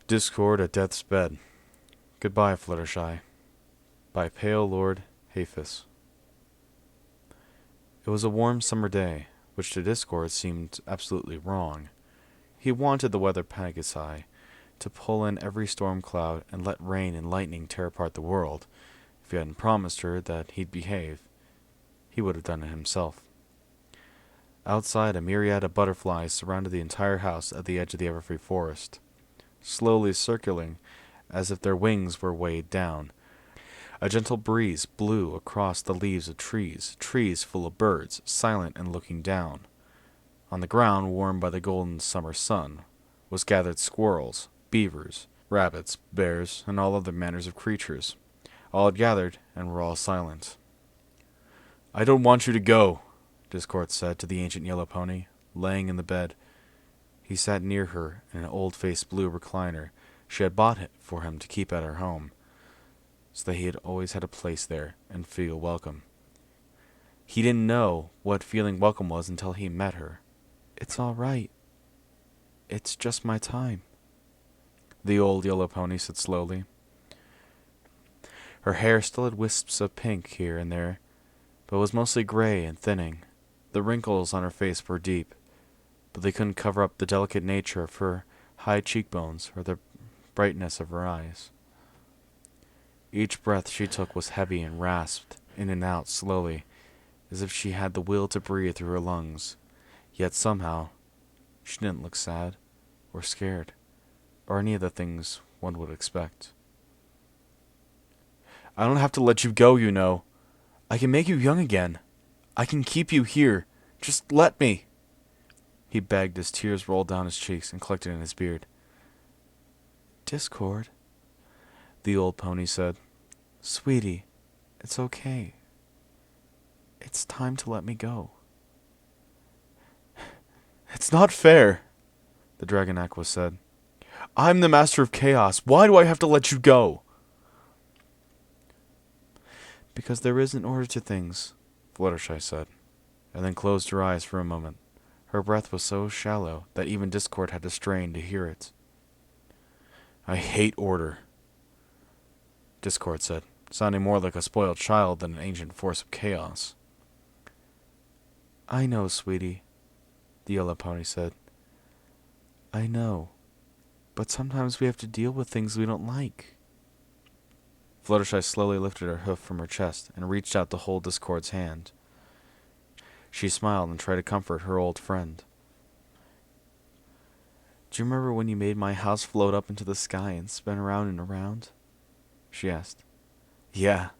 Discord at Death's Bed. Goodbye, Fluttershy. By PaleLordHaephis. It was a warm summer day, which to Discord seemed absolutely wrong. He wanted the weather Pegasi to pull in every storm cloud and let rain and lightning tear apart the world. If he hadn't promised her that he'd behave, he would have done it himself. Outside, a myriad of butterflies surrounded the entire house at the edge of the everfree forest, slowly circling as if their wings were weighed down. A gentle breeze blew across the leaves of trees full of birds, silent and looking down. On the ground, warmed by the golden summer sun, was gathered squirrels, beavers, rabbits, bears, and all other manners of creatures. All had gathered, and were all silent. "I don't want you to go," Discord said to the ancient yellow pony, laying in the bed. He sat near her in an old-faced blue recliner she had bought for him to keep at her home, so that he had always had a place there and feel welcome. He didn't know what feeling welcome was until he met her. "It's all right. It's just my time," the old yellow pony said slowly. Her hair still had wisps of pink here and there, but was mostly gray and thinning. The wrinkles on her face were deep, but they couldn't cover up the delicate nature of her high cheekbones or the brightness of her eyes. Each breath she took was heavy and rasped in and out slowly, as if she had the will to breathe through her lungs. Yet somehow, she didn't look sad, or scared, or any of the things one would expect. "I don't have to let you go, you know. I can make you young again. I can keep you here. Just let me," he begged as tears rolled down his cheeks and collected in his beard. "Discord," the old pony said. "Sweetie, it's okay. It's time to let me go." "It's not fair," the dragon aqua said. "I'm the master of chaos. Why do I have to let you go?" "Because there is an order to things," Fluttershy said, and then closed her eyes for a moment. Her breath was so shallow that even Discord had to strain to hear it. "I hate order," Discord said, sounding more like a spoiled child than an ancient force of chaos. "I know, sweetie," the yellow pony said. "I know, but sometimes we have to deal with things we don't like." Fluttershy slowly lifted her hoof from her chest and reached out to hold Discord's hand. She smiled and tried to comfort her old friend. "Do you remember when you made my house float up into the sky and spin around and around?" she asked. "Yeah,"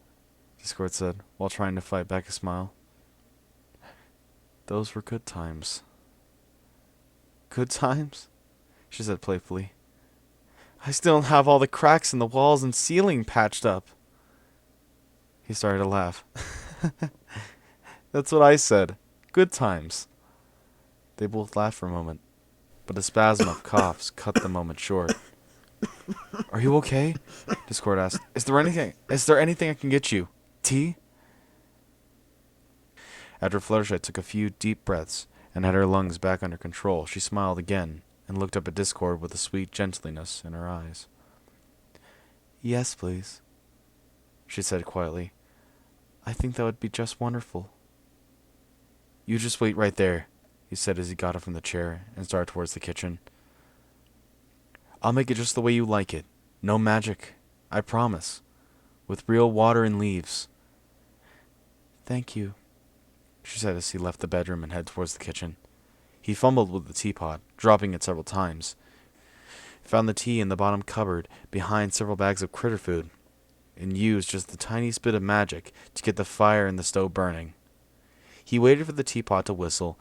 Discord said, while trying to fight back a smile. "Those were good times." "Good times?" she said playfully. "I still don't have all the cracks in the walls and ceiling patched up." He started to laugh. "That's what I said. Good times." They both laughed for a moment, but a spasm of coughs cut the moment short. "Are you okay?" Discord asked. Is there anything I can get you? Tea?" After Fluttershy took a few deep breaths and had her lungs back under control, she smiled again and looked up at Discord with a sweet gentleness in her eyes. "Yes, please," she said quietly. "I think that would be just wonderful." "You just wait right there," he said as he got up from the chair and started towards the kitchen. "I'll make it just the way you like it. No magic, I promise. With real water and leaves." "Thank you," she said as he left the bedroom and headed towards the kitchen. He fumbled with the teapot, dropping it several times. Found the tea in the bottom cupboard behind several bags of critter food, and used just the tiniest bit of magic to get the fire in the stove burning. He waited for the teapot to whistle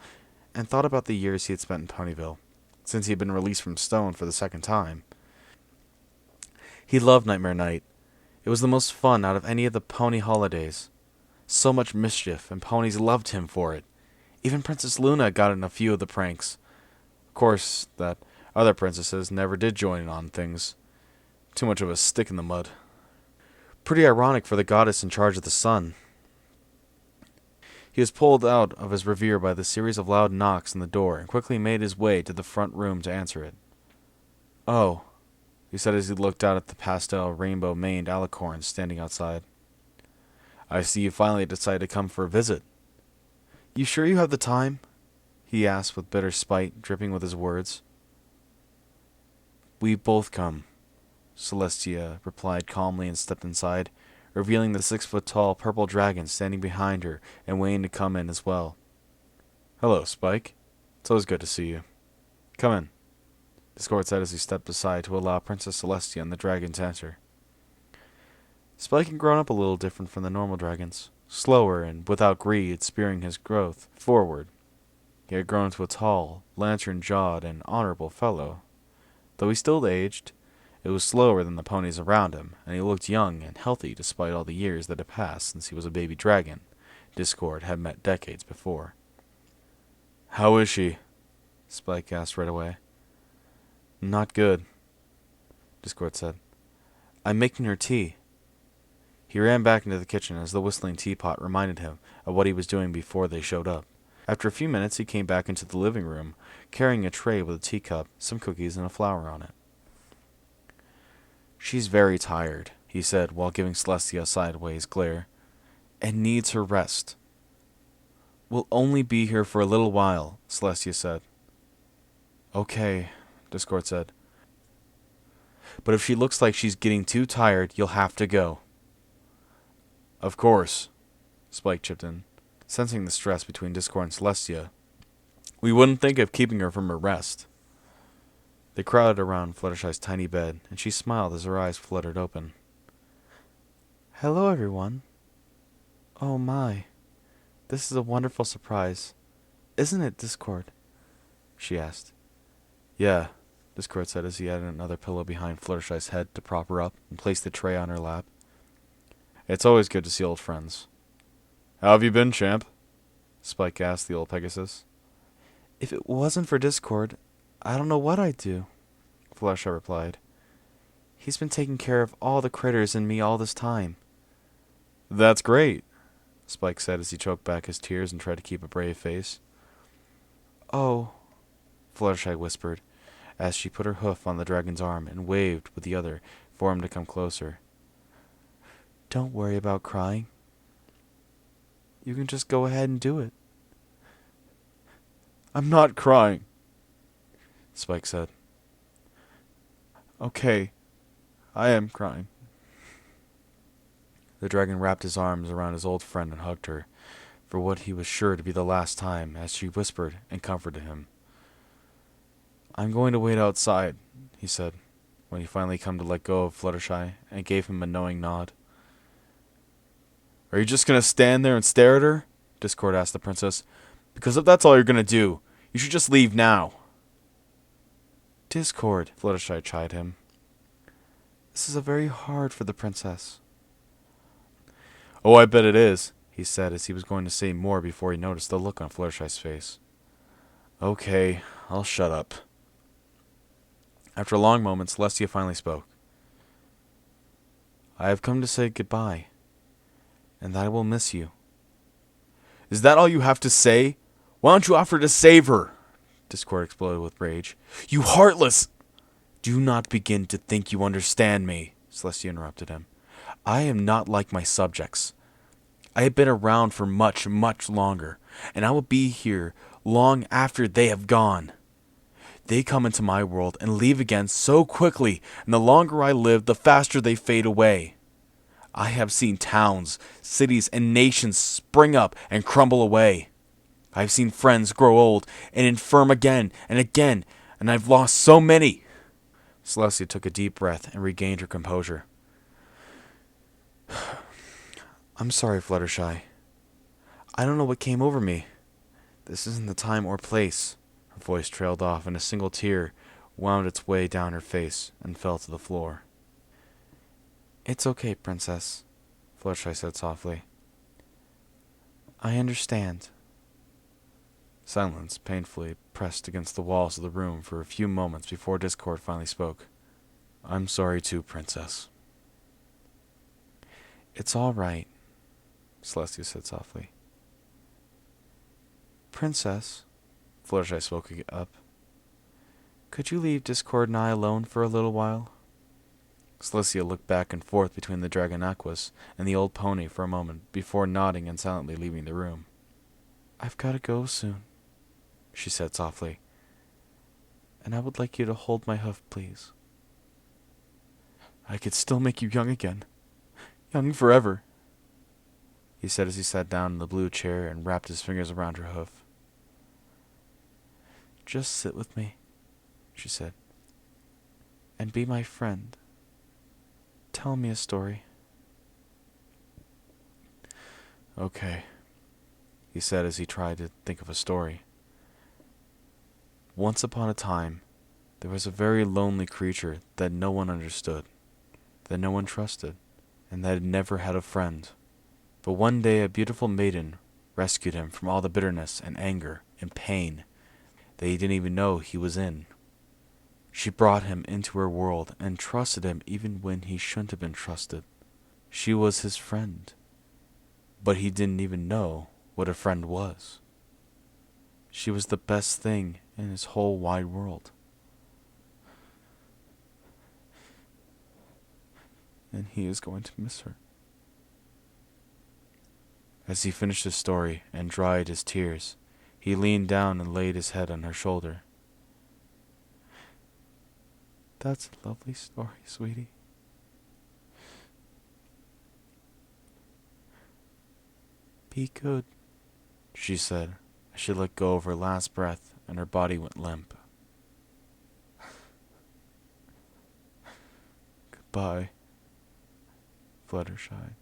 and thought about the years he had spent in Ponyville, since he had been released from Stone for the second time. He loved Nightmare Night. It was the most fun out of any of the pony holidays. So much mischief, and ponies loved him for it. Even Princess Luna got in a few of the pranks. Of course, that other princesses never did join in on things. Too much of a stick in the mud. Pretty ironic for the goddess in charge of the sun. He was pulled out of his reverie by the series of loud knocks on the door and quickly made his way to the front room to answer it. "Oh," he said as he looked out at the pastel rainbow-maned alicorns standing outside. I see you finally decided to come for a visit. You sure you have the time? He asked with bitter spite dripping with his words. We both come, Celestia replied calmly and stepped inside, revealing the 6-foot-tall purple dragon standing behind her and waiting to come in as well. Hello, Spike. It's always good to see you. Come in, Discord said as he stepped aside to allow Princess Celestia and the dragon to enter. Spike had grown up a little different from the normal dragons, slower and without greed spearing his growth forward. He had grown into a tall, lantern-jawed, and honorable fellow. Though he still aged, it was slower than the ponies around him, and he looked young and healthy despite all the years that had passed since he was a baby dragon Discord had met decades before. How is she? Spike asked right away. Not good, Discord said. I'm making her tea. He ran back into the kitchen as the whistling teapot reminded him of what he was doing before they showed up. After a few minutes, he came back into the living room, carrying a tray with a teacup, some cookies, and a flower on it. She's very tired, he said while giving Celestia a sideways glare, and needs her rest. We'll only be here for a little while, Celestia said. Okay, Discord said. But if she looks like she's getting too tired, you'll have to go. Of course, Spike chipped in, sensing the stress between Discord and Celestia. We wouldn't think of keeping her from her rest. They crowded around Fluttershy's tiny bed, and she smiled as her eyes fluttered open. Hello, everyone. Oh my, this is a wonderful surprise. Isn't it, Discord? She asked. Yeah, Discord said as he added another pillow behind Fluttershy's head to prop her up and placed the tray on her lap. It's always good to see old friends. How have you been, champ? Spike asked the old Pegasus. If it wasn't for Discord, I don't know what I'd do, Fluttershy replied. He's been taking care of all the critters and me all this time. That's great, Spike said as he choked back his tears and tried to keep a brave face. Oh, Fluttershy whispered, as she put her hoof on the dragon's arm and waved with the other for him to come closer. Don't worry about crying. You can just go ahead and do it. I'm not crying, Spike said. Okay, I am crying. The dragon wrapped his arms around his old friend and hugged her, for what he was sure to be the last time, as she whispered and comforted him. I'm going to wait outside, he said, when he finally come to let go of Fluttershy and gave him a knowing nod. Are you just going to stand there and stare at her? Discord asked the princess. Because if that's all you're going to do, you should just leave now. Discord, Fluttershy chid him. This is very hard for the princess. Oh, I bet it is, he said as he was going to say more before he noticed the look on Fluttershy's face. Okay, I'll shut up. After a long moment, Celestia finally spoke. I have come to say goodbye, and that I will miss you. Is that all you have to say? Why don't you offer to save her? Discord exploded with rage. You heartless! Do not begin to think you understand me, Celestia interrupted him. I am not like my subjects. I have been around for much, much longer, and I will be here long after they have gone. They come into my world and leave again so quickly, and the longer I live, the faster they fade away. I have seen towns, cities, and nations spring up and crumble away. I have seen friends grow old and infirm again, and I've lost so many. Celestia took a deep breath and regained her composure. I'm sorry, Fluttershy. I don't know what came over me. This isn't the time or place. Her voice trailed off, and a single tear wound its way down her face and fell to the floor. It's okay, Princess, Fluttershy said softly. I understand. Silence painfully pressed against the walls of the room for a few moments before Discord finally spoke. I'm sorry too, Princess. It's all right, Celestia said softly. Princess, Fluttershy spoke up, could you leave Discord and I alone for a little while? Celestia looked back and forth between the dragon Aquas and the old pony for a moment before nodding and silently leaving the room. "I've got to go soon," she said softly, "and I would like you to hold my hoof, please." "I could still make you young again. Young forever," he said as he sat down in the blue chair and wrapped his fingers around her hoof. "Just sit with me," she said, "and be my friend. Tell me a story." "Okay," he said as he tried to think of a story. "Once upon a time, there was a very lonely creature that no one understood, that no one trusted, and that had never had a friend. But one day a beautiful maiden rescued him from all the bitterness and anger and pain that he didn't even know he was in. She brought him into her world and trusted him even when he shouldn't have been trusted. She was his friend, but he didn't even know what a friend was. She was the best thing in his whole wide world. And he is going to miss her." As he finished his story and dried his tears, he leaned down and laid his head on her shoulder. "That's a lovely story, sweetie. Be good," she said as she let go of her last breath and her body went limp. "Goodbye, Fluttershy."